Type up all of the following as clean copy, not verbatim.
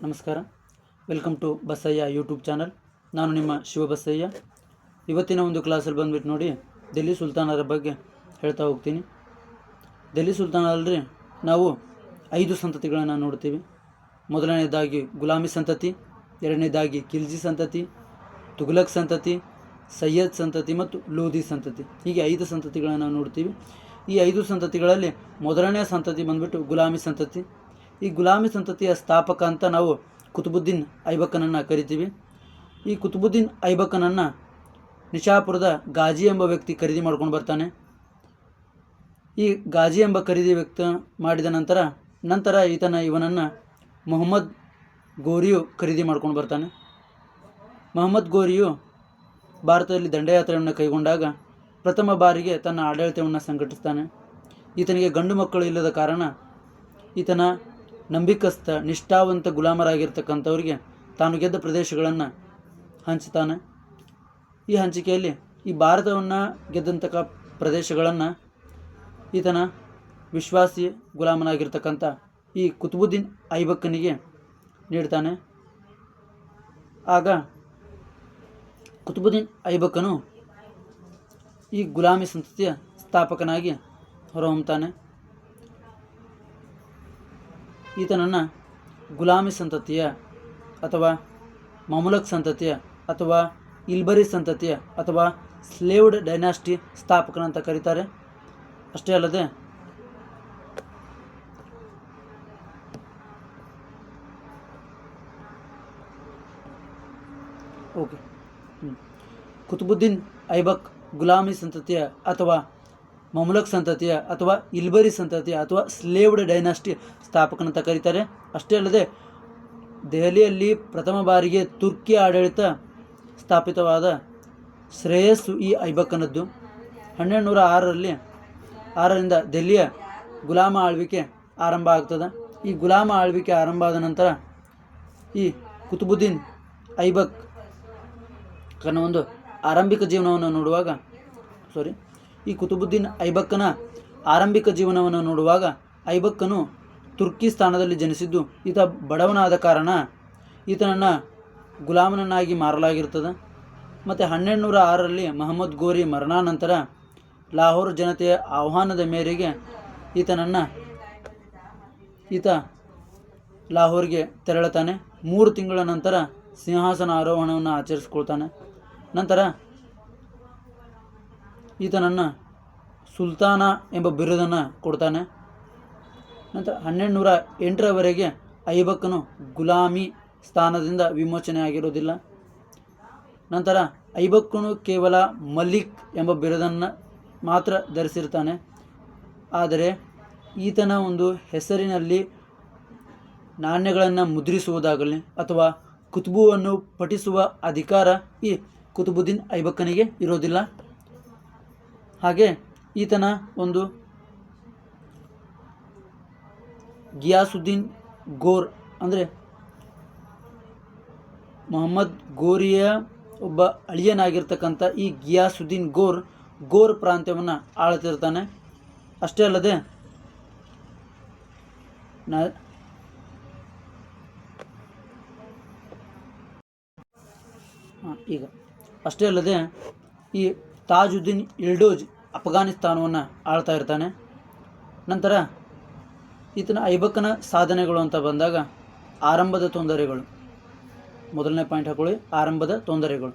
ನಮಸ್ಕಾರ. Welcome to Basayya YouTube channel. ನಾನು ನಿಮ್ಮ ಶಿವಬಸಯ್ಯ. ಇವತ್ತಿನ ಒಂದು ಕ್ಲಾಸಲ್ಲಿ ಬಂದುಬಿಟ್ಟು ನೋಡಿ, ಡೆಲ್ಲಿ ಸುಲ್ತಾನರ ಬಗ್ಗೆ ಹೇಳ್ತಾ ಹೋಗ್ತೀನಿ. ಡೆಲ್ಲಿ ಸುಲ್ತಾನರಲ್ಲಿ ನಾವು 5 ಸಂತತಿಗಳನ್ನು ನೋಡ್ತೀವಿ. ಮೊದಲನೇದಾಗಿ ಗುಲಾಮಿ ಸಂತತಿ, ಎರಡನೇದಾಗಿ ಖಿಲ್ಜಿ ಸಂತತಿ, ತುಘಲಕ್ ಸಂತತಿ, ಸಯ್ಯದ್ ಸಂತತಿ ಮತ್ತು ಲೋಧಿ ಸಂತತಿ. ಹೀಗೆ 5 ಸಂತತಿಗಳನ್ನು ನಾವು ನೋಡ್ತೀವಿ. ಈ 5 ಸಂತತಿಗಳಲ್ಲಿ ಮೊದಲನೇ ಸಂತತಿ ಬಂದುಬಿಟ್ಟು ಗುಲಾಮಿ ಸಂತತಿ. ಈ ಗುಲಾಮಿ ಸಂತತಿಯ ಸ್ಥಾಪಕ ಅಂತ ನಾವು ಕುತುಬುದ್ದೀನ್ ಐಬಕನನ್ನು ಕರಿತೀವಿ. ಈ ಕುತುಬುದ್ದೀನ್ ಐಬಕನನ್ನು ನಿಶಾಪುರದ ಗಾಜಿ ಎಂಬ ವ್ಯಕ್ತಿ ಖರೀದಿ ಮಾಡ್ಕೊಂಡು ಬರ್ತಾನೆ. ಈ ಗಾಜಿ ಎಂಬ ಖರೀದಿ ವ್ಯಕ್ತಿ ಮಾಡಿದ ನಂತರ ಇವನನ್ನು ಮೊಹಮ್ಮದ್ ಗೋರಿಯು ಖರೀದಿ ಮಾಡ್ಕೊಂಡು ಬರ್ತಾನೆ. ಮೊಹಮ್ಮದ್ ಗೋರಿಯು ಭಾರತದಲ್ಲಿ ದಂಡಯಾತ್ರೆಯನ್ನು ಕೈಗೊಂಡಾಗ ಪ್ರಥಮ ಬಾರಿಗೆ ತನ್ನ ಆಡಳಿತವನ್ನು ಸಂಘಟಿಸ್ತಾನೆ. ಈತನಿಗೆ ಗಂಡು ಮಕ್ಕಳು ಇಲ್ಲದ ಕಾರಣ ಈತನ ನಂಬಿಕಸ್ಥ ನಿಷ್ಠಾವಂತ ಗುಲಾಮರಾಗಿರ್ತಕ್ಕಂಥವ್ರಿಗೆ ತಾನು ಗೆದ್ದ ಪ್ರದೇಶಗಳನ್ನು ಹಂಚ್ತಾನೆ. ಈ ಹಂಚಿಕೆಯಲ್ಲಿ ಈ ಭಾರತವನ್ನು ಗೆದ್ದಂಥ ಪ್ರದೇಶಗಳನ್ನು ಈತನ ವಿಶ್ವಾಸಿ ಗುಲಾಮನಾಗಿರ್ತಕ್ಕಂಥ ಈ ಕುತುಬುದ್ದೀನ್ ಐಬಕ್ಕನಿಗೆ ನೀಡ್ತಾನೆ. ಆಗ ಕುತುಬುದ್ದೀನ್ ಐಬಕ್ಕನು ಈ ಗುಲಾಮಿ ಸಂತತಿಯ ಸ್ಥಾಪಕನಾಗಿ ಹೊರಹೊಮ್ಮುತ್ತಾನೆ. ಈತನನ್ನು ಗುಲಾಮಿ ಸಂತತಿಯ ಅಥವಾ ಮಮುಲಕ್ ಸಂತತಿಯ ಅಥವಾ ಇಲ್ಬರಿ ಸಂತತಿಯ ಅಥವಾ ಸ್ಲೇವ್ಡ್ ಡೈನಾಸ್ಟಿ ಸ್ಥಾಪಕನಂತ ಕರೀತಾರೆ. ಅಷ್ಟೇ ಅಲ್ಲದೆ ಕುತುಬುದ್ದೀನ್ ಐಬಕ್ ಗುಲಾಮಿ ಸಂತತಿಯ ಅಥವಾ ಮಮುಲಕ್ ಸಂತತಿಯ ಅಥವಾ ಇಲ್ಬರಿ ಸಂತತಿಯ ಅಥವಾ ಸ್ಲೇವ್ಡ್ ಡೈನಾಸ್ಟಿ ಸ್ಥಾಪಕನಂತ ಕರೀತಾರೆ. ಅಷ್ಟೇ ಅಲ್ಲದೆ ದೆಹಲಿಯಲ್ಲಿ ಪ್ರಥಮ ಬಾರಿಗೆ ತುರ್ಕಿ ಆಡಳಿತ ಸ್ಥಾಪಿತವಾದ ಶ್ರೇಯಸ್ಸು ಈ ಐಬಕ್ಕನದ್ದು. 1206ರಿಂದ ದೆಹಲಿಯ ಗುಲಾಮ ಆಳ್ವಿಕೆ ಆರಂಭ ಆಗ್ತದೆ. ಈ ಗುಲಾಮ ಆಳ್ವಿಕೆ ಆರಂಭ ಆದ ನಂತರ ಈ ಕುತುಬುದ್ದೀನ್ ಐಬಕ್ ಒಂದು ಆರಂಭಿಕ ಜೀವನವನ್ನು ನೋಡುವಾಗ ಈ ಕುತುಬುದ್ದೀನ್ ಐಬಕ್ಕನ ಆರಂಭಿಕ ಜೀವನವನ್ನು ನೋಡುವಾಗ ಐಬಕ್ಕನು ತುರ್ಕಿ ಸ್ಥಾನದಲ್ಲಿ ಜನಿಸಿದ್ದು. ಈತ ಬಡವನಾದ ಕಾರಣ ಈತನನ್ನು ಗುಲಾಮನನ್ನಾಗಿ ಮಾರಲಾಗಿರ್ತದೆ. ಮತ್ತು 1206ರಲ್ಲಿ ಮೊಹಮ್ಮದ್ ಗೋರಿ ಮರಣಾನಂತರ ಲಾಹೋರ್ ಜನತೆಯ ಆಹ್ವಾನದ ಮೇರೆಗೆ ಈತ ಲಾಹೋರ್ಗೆ ತೆರಳುತ್ತಾನೆ. 3 ತಿಂಗಳ ನಂತರ ಸಿಂಹಾಸನ ಆರೋಹಣವನ್ನು ಆಚರಿಸ್ಕೊಳ್ತಾನೆ. ನಂತರ ಈತನನ್ನು ಸುಲ್ತಾನ ಎಂಬ ಬಿರುದನ್ನು ಕೊಡ್ತಾನೆ. ನಂತರ 1208ರವರೆಗೆ ಐಬಕ್ಕನು ಗುಲಾಮಿ ಸ್ಥಾನದಿಂದ ವಿಮೋಚನೆ ಆಗಿರೋದಿಲ್ಲ. ನಂತರ ಐಬಕ್ಕನು ಕೇವಲ ಮಲಿಕ್ ಎಂಬ ಬಿರುದನ್ನು ಮಾತ್ರ ಧರಿಸಿರ್ತಾನೆ. ಆದರೆ ಈತನ ಒಂದು ಹೆಸರಿನಲ್ಲಿ ನಾಣ್ಯಗಳನ್ನು ಮುದ್ರಿಸುವುದಾಗಲಿ ಅಥವಾ ಕುತುಬುವನ್ನು ಪಠಿಸುವ ಅಧಿಕಾರ ಈ ಕುತುಬುದ್ದೀನ್ ಐಬಕ್ಕನಿಗೆ ಇರೋದಿಲ್ಲ. ಹಾಗೆ ಈತನ ಒಂದು ಗಿಯಾಸುದ್ದೀನ್ ಗೋರ್ ಅಂದರೆ ಮೊಹಮ್ಮದ್ ಗೋರಿಯ ಒಬ್ಬ ಅಳಿಯನಾಗಿರ್ತಕ್ಕಂಥ ಈ ಗಿಯಾಸುದ್ದೀನ್ ಗೋರ್ ಪ್ರಾಂತ್ಯವನ್ನು ಆಳ್ತಿರ್ತಾನೆ. ಅಷ್ಟೇ ಅಲ್ಲದೆ ಈ ತಾಜುದ್ದೀನ್ ಇಲ್ಡೋಜ್ ಅಫ್ಘಾನಿಸ್ತಾನವನ್ನು ಆಳ್ತಾ ಇರ್ತಾನೆ. ನಂತರ ಈತನ ಐಬಕ್ಕನ ಸಾಧನೆಗಳು ಅಂತ ಬಂದಾಗ ಆರಂಭದ ತೊಂದರೆಗಳು, ಮೊದಲನೇ ಪಾಯಿಂಟ್ ಹಾಕೊಳ್ಳಿ, ಆರಂಭದ ತೊಂದರೆಗಳು.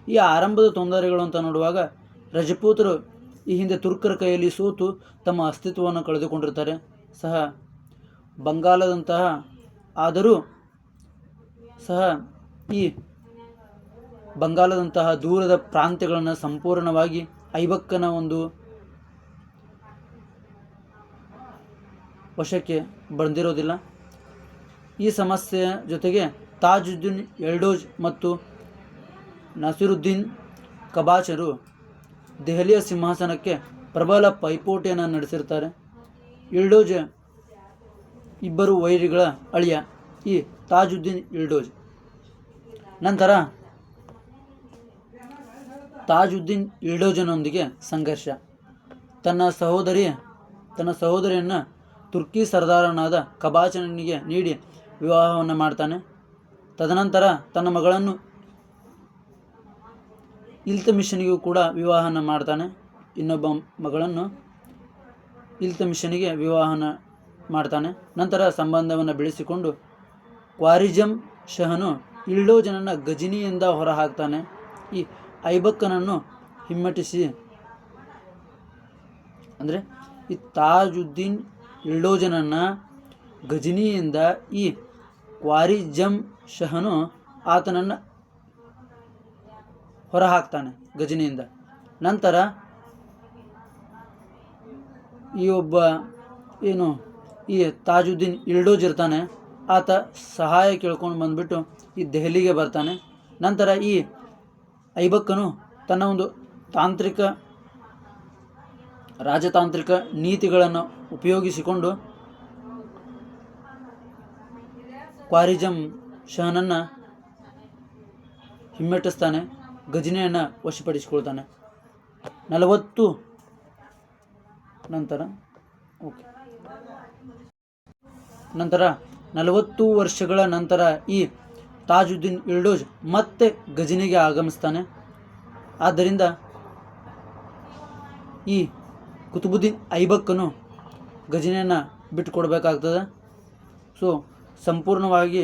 ಈ ಆರಂಭದ ತೊಂದರೆಗಳು ಅಂತ ನೋಡುವಾಗ ರಜಪೂತರು ಈ ಹಿಂದೆ ತುರ್ಕರ ಕೈಯಲ್ಲಿ ಸೋತು ತಮ್ಮ ಅಸ್ತಿತ್ವವನ್ನು ಕಳೆದುಕೊಂಡಿರ್ತಾರೆ. ಈ ಬಂಗಾಲದಂತಹ ದೂರದ ಪ್ರಾಂತ್ಯಗಳನ್ನು ಸಂಪೂರ್ಣವಾಗಿ ಐಬಕ್ಕನ ಒಂದು ವಶಕ್ಕೆ ಬಂದಿರೋದಿಲ್ಲ. ಈ ಸಮಸ್ಯೆಯ ಜೊತೆಗೆ ತಾಜುದ್ದೀನ್ ಎಲ್ಡೋಜ್ ಮತ್ತು ನಸೀರುದ್ದೀನ್ ಕಬಾಚರು ದೆಹಲಿಯ ಸಿಂಹಾಸನಕ್ಕೆ ಪ್ರಬಲ ಪೈಪೋಟಿಯನ್ನು ನಡೆಸಿರ್ತಾರೆ. ಇಲ್ಡೋಜ್ ಇಬ್ಬರು ವೈರಿಗಳ ಅಳಿಯ ಈ ತಾಜುದ್ದೀನ್ ಇಲ್ಡೋಜ್. ನಂತರ ತಾಜುದ್ದೀನ್ ಇಲ್ಡೋಜನೊಂದಿಗೆ ಸಂಘರ್ಷ. ತನ್ನ ಸಹೋದರಿಯನ್ನು ತುರ್ಕಿ ಸರ್ದಾರನಾದ ಕಬಾಚನಿಗೆ ನೀಡಿ ವಿವಾಹವನ್ನು ಮಾಡ್ತಾನೆ. ತದನಂತರ ತನ್ನ ಮಗಳನ್ನು ಇಲ್ತಮಿಷನಿಗೂ ಕೂಡ ವಿವಾಹನ ಮಾಡ್ತಾನೆ. ಇನ್ನೊಬ್ಬ ಮಗಳನ್ನು ಇಲ್ತಮಿಷನಿಗೆ ವಿವಾಹನ ಮಾಡ್ತಾನೆ. ನಂತರ ಸಂಬಂಧವನ್ನು ಬೆಳೆಸಿಕೊಂಡು ಕ್ವಾರಿಜಮ್ ಶಹನು ಇಲ್ಡೋಜನನ್ನು ಗಜನಿಯಿಂದ ಹೊರಹಾಕ್ತಾನೆ. ಈ ಐಬಕ್ಕನನ್ನು ಹಿಮ್ಮೆಟ್ಟಿಸಿ ಅಂದರೆ ಈ ತಾಜುದ್ದೀನ್ ಇಲ್ಡೋಜನನ್ನು ಗಜನಿಯಿಂದ ಈ ಕ್ವಾರಿಜಮ್ ಶಹನು ಆತನನ್ನು ಹೊರಹಾಕ್ತಾನೆ ಗಜನಿಯಿಂದ. ನಂತರ ಈ ಒಬ್ಬ ಈ ತಾಜುದ್ದೀನ್ ಇಲ್ಡೋಜ್ ಇರ್ತಾನೆ, ಆತ ಸಹಾಯ ಕೇಳ್ಕೊಂಡು ಬಂದುಬಿಟ್ಟು ಈ ದೆಹಲಿಗೆ ಬರ್ತಾನೆ. ನಂತರ ಈ ಐಬಕ್ಕನು ತನ್ನ ಒಂದು ರಾಜತಾಂತ್ರಿಕ ನೀತಿಗಳನ್ನು ಉಪಯೋಗಿಸಿಕೊಂಡು ಕ್ವಾರಿಜಮ್ ಶಹನನ್ನು ಹಿಮ್ಮೆಟ್ಟಿಸ್ತಾನೆ, ಗಜನಿಯನ್ನು ವಶಪಡಿಸಿಕೊಳ್ತಾನೆ. ನಂತರ 40 ವರ್ಷಗಳ ನಂತರ ಈ ತಾಜುದ್ದೀನ್ ಇಲ್ಡೋಜ್ ಮತ್ತೆ ಗಜನಿಗೆ ಆಗಮಿಸ್ತಾನೆ. ಆದ್ದರಿಂದ ಈ ಕುತುಬುದ್ದೀನ್ ಐಬಕ್ಕನು ಗಜನಿಯನ್ನು ಬಿಟ್ಟು ಕೊಡಬೇಕಾಗ್ತದೆ. ಸೊ ಸಂಪೂರ್ಣವಾಗಿ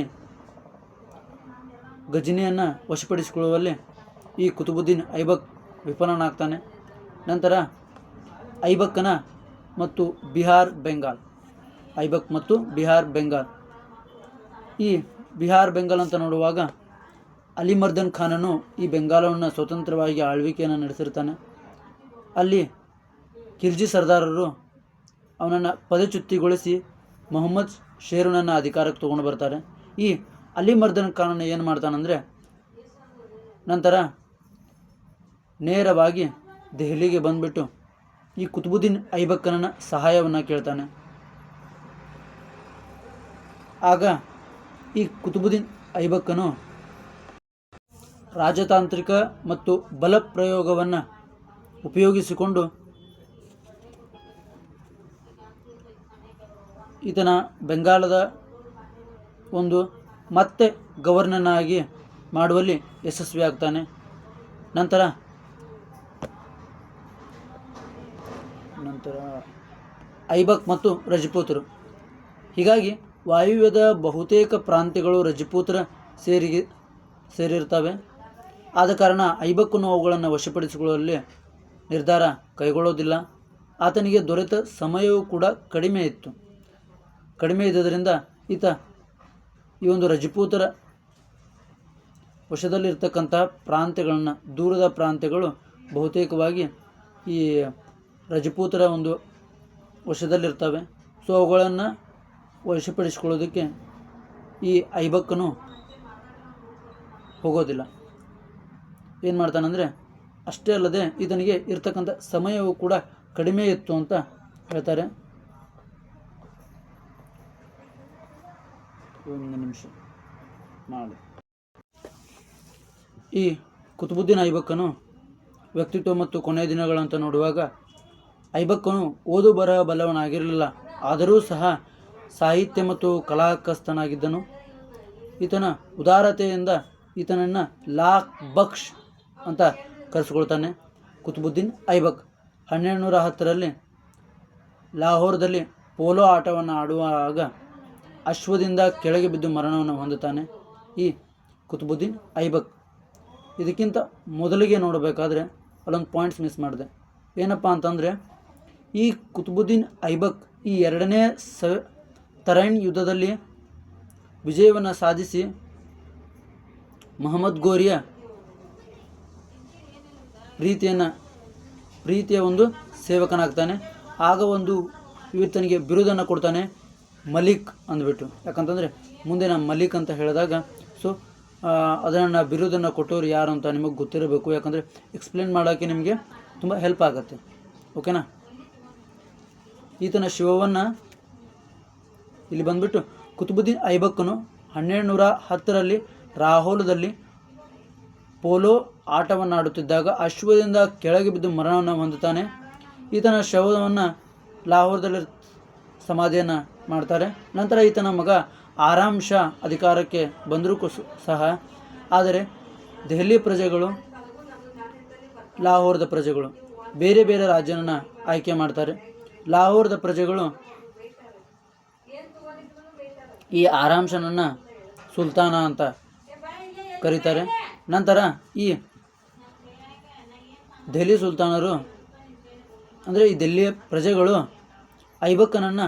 ಗಜನಿಯನ್ನು ವಶಪಡಿಸಿಕೊಳ್ಳುವಲ್ಲಿ ಈ ಕುತುಬುದ್ದೀನ್ ಐಬಕ್ ವಿಫಲನಾಗ್ತಾನೆ. ನಂತರ ಐಬಕ್ ಮತ್ತು ಬಿಹಾರ್ ಬೆಂಗಾಲ್ ಈ ಬಿಹಾರ್ ಬೆಂಗಾಲ್ ಅಂತ ನೋಡುವಾಗ ಅಲಿಮರ್ದನ್ ಖಾನನು ಈ ಬೆಂಗಾಲವನ್ನು ಸ್ವತಂತ್ರವಾಗಿ ಆಳ್ವಿಕೆಯನ್ನು ನಡೆಸಿರ್ತಾನೆ. ಅಲ್ಲಿ ಖಿಲ್ಜಿ ಸರ್ದಾರರು ಅವನನ್ನು ಪದಚ್ಯುತಿಗೊಳಿಸಿ ಮೊಹಮ್ಮದ್ ಶೇರುನನ್ನು ಅಧಿಕಾರಕ್ಕೆ ತೊಗೊಂಡು ಬರ್ತಾರೆ. ಈ ಅಲಿಮರ್ದನ್ ಖಾನನ್ನು ಏನು ಮಾಡ್ತಾನಂದರೆ ನಂತರ ನೇರವಾಗಿ ದೆಹಲಿಗೆ ಬಂದುಬಿಟ್ಟು ಈ ಕುತುಬುದ್ದೀನ್ ಐಬಕ್ಕನ ಸಹಾಯವನ್ನು ಕೇಳ್ತಾನೆ. ಆಗ ಈ ಕುತುಬುದ್ದೀನ್ ಐಬಕ್ಕನು ರಾಜತಾಂತ್ರಿಕ ಮತ್ತು ಬಲ ಪ್ರಯೋಗವನ್ನು ಉಪಯೋಗಿಸಿಕೊಂಡು ಈತನ ಬೆಂಗಾಲದ ಒಂದು ಮತ್ತೆ ಗವರ್ನರ್ನಾಗಿ ಮಾಡುವಲ್ಲಿ ಯಶಸ್ವಿಯಾಗ್ತಾನೆ. ನಂತರ ಐಬಕ್ ಮತ್ತು ರಜಪೂತರು, ಹೀಗಾಗಿ ವಾಯುವ್ಯದ ಬಹುತೇಕ ಪ್ರಾಂತ್ಯಗಳು ರಜಪೂತರ ಸೇರಿರ್ತವೆ. ಆದ ಕಾರಣ ಐಬಕ್ಕನು ಅವುಗಳನ್ನು ವಶಪಡಿಸಿಕೊಳ್ಳಲು ನಿರ್ಧಾರ ಕೈಗೊಳ್ಳೋದಿಲ್ಲ. ಆತನಿಗೆ ದೊರೆತ ಸಮಯವೂ ಕೂಡ ಕಡಿಮೆ ಇದ್ದುದರಿಂದ ಈತ ಈ ಒಂದು ರಜಪೂತರ ವಶದಲ್ಲಿರ್ತಕ್ಕಂಥ ಪ್ರಾಂತ್ಯಗಳನ್ನು, ದೂರದ ಪ್ರಾಂತ್ಯಗಳು ಬಹುತೇಕವಾಗಿ ಈ ರಜಪೂತರ ಒಂದು ವಶದಲ್ಲಿರ್ತವೆ. ಸೊ ಅವುಗಳನ್ನು ವಶಪಡಿಸಿಕೊಳ್ಳೋದಕ್ಕೆ ಈ ಐಬಕ್ಕನು ಹೋಗೋದಿಲ್ಲ. ಏನು ಮಾಡ್ತಾನಂದರೆ, ಅಷ್ಟೇ ಅಲ್ಲದೆ ಈತನಿಗೆ ಇರ್ತಕ್ಕಂಥ ಸಮಯವೂ ಕೂಡ ಕಡಿಮೆ ಇತ್ತು ಅಂತ ಹೇಳ್ತಾರೆ. ಒಂದು ನಿಮಿಷ ಮಾಡಿ. ಈ ಕುತುಬುದ್ದೀನ್ ಐಬಕ್ಕನು ವ್ಯಕ್ತಿತ್ವ ಮತ್ತು ಕೊನೆಯ ದಿನಗಳಂತ ನೋಡುವಾಗ ಐಬಕ್ಕನು ಓದು ಬರಹ ಬಲ್ಲವನಾಗಿರಲಿಲ್ಲ. ಆದರೂ ಸಹ ಸಾಹಿತ್ಯ ಮತ್ತು ಕಲಾಕಸ್ತನಾಗಿದ್ದನು. ಈತನ ಉದಾರತೆಯಿಂದ ಈತನನ್ನು ಲಾಖ್ ಬಕ್ಷ್ ಅಂತ ಕರೆಸಿಕೊಳ್ತಾನೆ. ಕುತುಬುದ್ದೀನ್ ಐಬಕ್ 1210ರಲ್ಲಿ ಲಾಹೋರದಲ್ಲಿ ಪೋಲೋ ಆಟವನ್ನು ಆಡುವಾಗ ಅಶ್ವದಿಂದ ಕೆಳಗೆ ಬಿದ್ದು ಮರಣವನ್ನು ಹೊಂದುತ್ತಾನೆ ಈ ಕುತುಬುದ್ದೀನ್ ಐಬಕ್. ಇದಕ್ಕಿಂತ ಮೊದಲಿಗೆ ನೋಡಬೇಕಾದ್ರೆ ಅಲ್ಲೊಂದು ಪಾಯಿಂಟ್ಸ್ ಮಿಸ್ ಮಾಡಿದೆ. ಏನಪ್ಪ ಅಂತಂದರೆ, ಈ ಕುತುಬುದ್ದೀನ್ ಐಬಕ್ ಈ 2ನೇ ತರೈನ್ ಯುದ್ಧದಲ್ಲಿ ವಿಜಯವನ್ನು ಸಾಧಿಸಿ ಮಹಮ್ಮದ್ ಗೋರಿಯ ಪ್ರೀತಿಯ ಒಂದು ಸೇವಕನಾಗ್ತಾನೆ. ಆಗ ಒಂದು ಈತನಿಗೆ ಬಿರುದನ್ನು ಕೊಡ್ತಾನೆ, ಮಲಿಕ್ ಅಂದ್ಬಿಟ್ಟು. ಯಾಕಂತಂದರೆ ಮುಂದೆ ನಾನು ಮಲಿಕ್ ಅಂತ ಹೇಳಿದಾಗ ಸೊ ಅದನ್ನು ಬಿರುದನ್ನು ಕೊಟ್ಟವ್ರು ಯಾರು ಅಂತ ನಿಮಗೆ ಗೊತ್ತಿರಬೇಕು. ಯಾಕಂದರೆ ಎಕ್ಸ್ಪ್ಲೇನ್ ಮಾಡೋಕ್ಕೆ ನಿಮಗೆ ತುಂಬ ಹೆಲ್ಪ್ ಆಗುತ್ತೆ. ಓಕೆನಾ? ಈತನ ಶಿವವನ್ನು ಇಲ್ಲಿ ಬಂದುಬಿಟ್ಟು ಕುತುಬುದ್ದೀನ್ ಐಬಕ್ಕನು 1210ರಲ್ಲಿ ರಾಹೋಲದಲ್ಲಿ ಪೋಲೋ ಆಟವನ್ನು ಆಡುತ್ತಿದ್ದಾಗ ಅಶ್ವದಿಂದ ಕೆಳಗೆ ಬಿದ್ದು ಮರಣವನ್ನು ಹೊಂದುತ್ತಾನೆ. ಈತನ ಶವವನ್ನು ಲಾಹೋರದಲ್ಲಿ ಸಮಾಧಿಯನ್ನು ಮಾಡ್ತಾರೆ. ನಂತರ ಈತನ ಮಗ ಆರಾಮ್ ಶಾ ಅಧಿಕಾರಕ್ಕೆ ಬಂದರೂ ಸಹ, ಆದರೆ ದೆಹಲಿ ಪ್ರಜೆಗಳು, ಲಾಹೋರದ ಪ್ರಜೆಗಳು ಬೇರೆ ಬೇರೆ ರಾಜ್ಯನ ಆಯ್ಕೆ ಮಾಡ್ತಾರೆ. ಲಾಹೋರದ ಪ್ರಜೆಗಳು ಈ ಆರಾಮ್ ಶಾನನ್ನು ಸುಲ್ತಾನ ಅಂತ ಕರೀತಾರೆ. ನಂತರ ಈ ದೆಹಲಿ ಸುಲ್ತಾನರು ಅಂದರೆ ಈ ದೆಹಲಿಯ ಪ್ರಜೆಗಳು ಐಬಕ್ಕನನ್ನು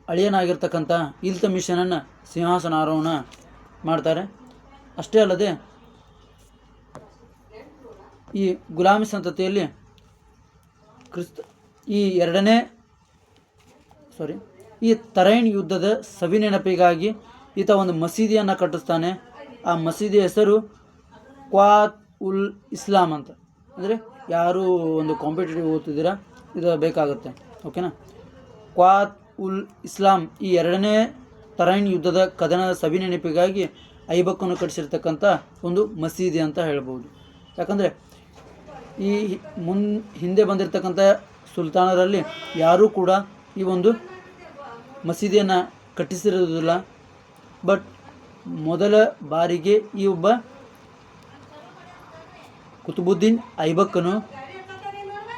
ಅಳಿಯನಾಗಿರ್ತಕ್ಕಂಥ ಇಲ್ತಮಿಷನನ್ನು ಸಿಂಹಾಸನಾರೋಹಣ ಮಾಡ್ತಾರೆ. ಅಷ್ಟೇ ಅಲ್ಲದೆ ಈ ಗುಲಾಮಿ ಸಂತತಿಯಲ್ಲಿ ಈ ತರೈನ್ ಯುದ್ಧದ ಸವಿನೆನಪಿಗಾಗಿ ಈತ ಒಂದು ಮಸೀದಿಯನ್ನು ಕಟ್ಟಿಸ್ತಾನೆ. ಆ ಮಸೀದಿಯ ಹೆಸರು ಕ್ವಾತ್ ಉಲ್ ಇಸ್ಲಾಂ ಅಂತ. ಅಂದರೆ ಯಾರು ಒಂದು ಕಾಂಪಿಟೇಟಿವ್ ಓದ್ತಿದ್ದೀರಾ ಇದು ಬೇಕಾಗುತ್ತೆ, ಓಕೆನಾ. ಕ್ವಾತ್ ಉಲ್ ಇಸ್ಲಾಂ ಈ 2ನೇ ತರೈನ್ ಯುದ್ಧದ ಕದನದ ಸವಿನೆನಪಿಗಾಗಿ ಐಬಕ್ಕನ್ನು ಕಟ್ಟಿಸಿರ್ತಕ್ಕಂಥ ಒಂದು ಮಸೀದಿ ಅಂತ ಹೇಳ್ಬೋದು. ಯಾಕಂದರೆ ಈ ಹಿಂದೆ ಬಂದಿರತಕ್ಕಂಥ ಸುಲ್ತಾನರಲ್ಲಿ ಯಾರೂ ಕೂಡ ಈ ಒಂದು ಮಸೀದಿಯನ್ನು ಕಟ್ಟಿಸಿರುವುದಿಲ್ಲ. ಬಟ್ ಮೊದಲ ಬಾರಿಗೆ ಈ ಒಬ್ಬ ಕುತುಬುದ್ದೀನ್ ಐಬಕ್ಕನು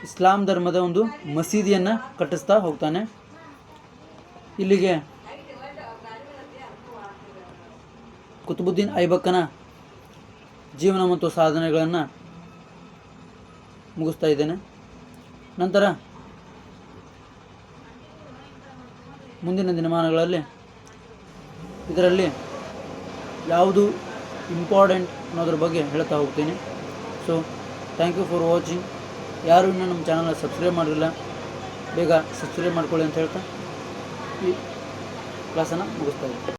ಇಸ್ಲಾಂ ಧರ್ಮದ ಒಂದು ಮಸೀದಿಯನ್ನು ಕಟ್ಟಿಸ್ತಾ ಹೋಗ್ತಾನೆ. ಇಲ್ಲಿಗೆ ಕುತುಬುದ್ದೀನ್ ಐಬಕ್ಕನ ಜೀವನ ಮತ್ತು ಸಾಧನೆಗಳನ್ನು ಮುಗಿಸ್ತಾ ಇದ್ದೇನೆ. ನಂತರ ಮುಂದಿನ ದಿನಮಾನಗಳಲ್ಲಿ ಇದರಲ್ಲಿ ಯಾವುದು ಇಂಪಾರ್ಟೆಂಟ್ ಅನ್ನೋದ್ರ ಬಗ್ಗೆ ಹೇಳ್ತಾ ಹೋಗ್ತೀನಿ. So thank you for watching. ಯಾರು ಇನ್ನೂ ನಮ್ಮ ಚಾನಲ್ನ ಸಬ್ಸ್ಕ್ರೈಬ್ ಮಾಡಿರಲಿಲ್ಲ, ಬೇಗ ಸಬ್ಸ್ಕ್ರೈಬ್ ಮಾಡ್ಕೊಳ್ಳಿ ಅಂತ ಹೇಳ್ತಾ ಈ ಕ್ಲಾಸನ್ನು ಮುಗಿಸ್ತಾ ಇದ್ದೀನಿ.